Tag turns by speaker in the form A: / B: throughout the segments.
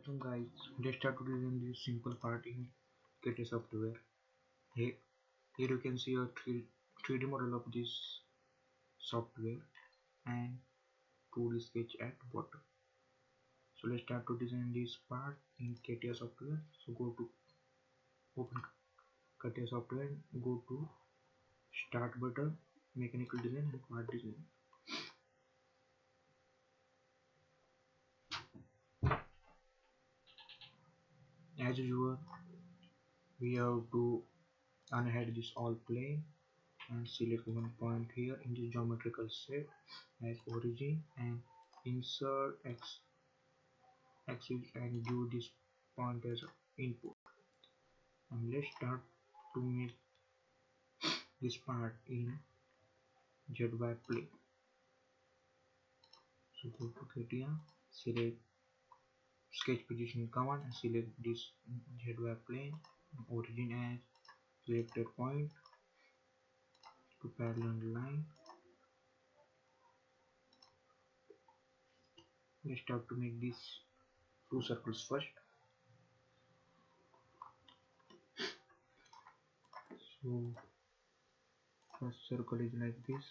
A: So guys, let's start to design this simple part in Catia software. Here you can see a 3D model of this software and 2D sketch at bottom. So let's start to design this part in Catia software. So go to open Catia software, go to start button, mechanical design and part design. As usual, we have to unhide this all plane and select one point here in the geometrical set as origin and insert axis and give this point as input. And let's start to make this part in ZY plane. So go to Catia, select sketch position command and select this ZY plane, origin as selected point to parallel line. Let's start to make these two circles first. So first circle is like this.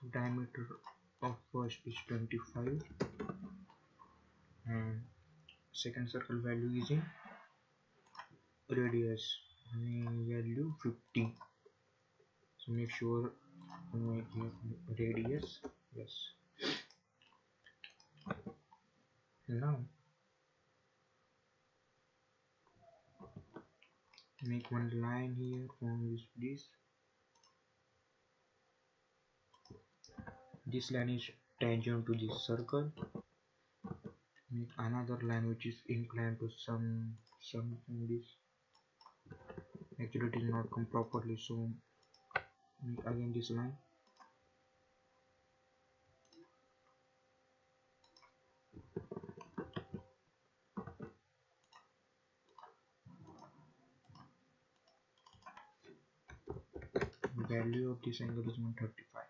A: So diameter of first is 25 and second circle value is in radius value 50. So make sure make radius, yes. Now make one line here from this. This line is tangent to this circle. Make another line which is inclined to some this. Actually it is not come properly, so make again this line. Value of this angle is 135.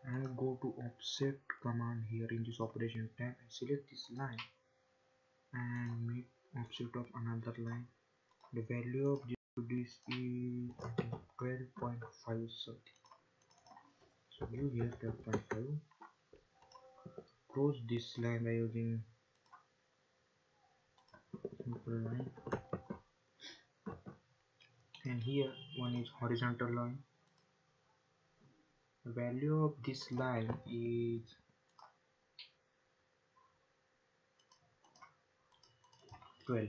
A: And go to offset command here in this operation tab and select this line and make offset of another line. The value of this is 12.5 something. So you here 12.5. Close this line by using simple line. And here one is horizontal line. The value of this line is 12.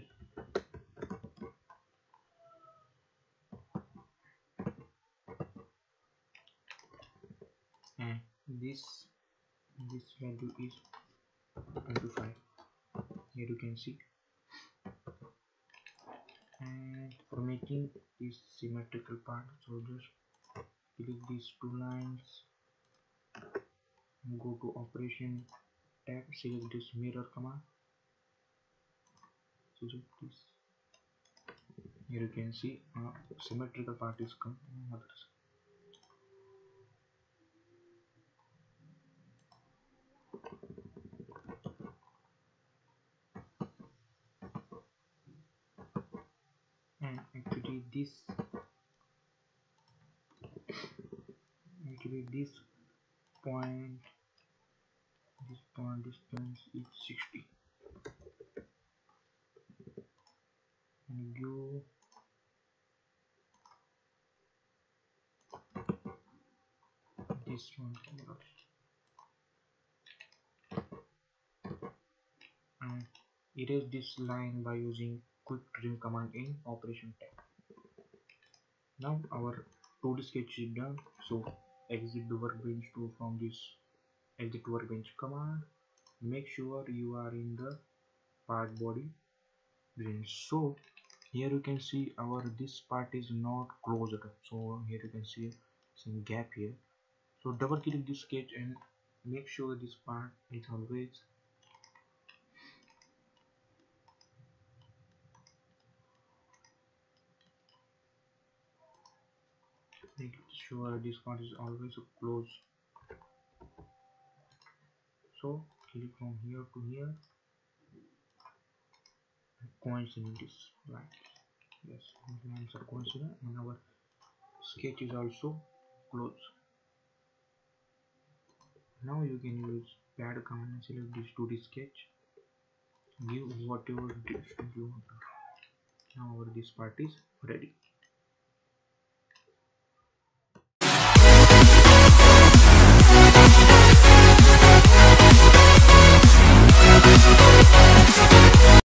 A: And this value is 25. Here you can see. And for making this symmetrical part, so just click these two lines, go to operation tab, select this mirror command, select this. Here you can see symmetrical part is come on other side. And actually this point distance is 60 and give this one and erase this line by using quick trim command in operation tab. Now our 2D sketch is done, so exit the workbench tool from this exit workbench command. Make sure you are in the part body range. So here you can see our this part is not closed, so here you can see some gap here. So double click this sketch and make sure this part is always sure this part is always close. So click from here to here, coincident is right. Yes, lines are coincident and our sketch is also close. Now you can use pad command and select this 2D sketch, give whatever distance you want. Now our this part is ready.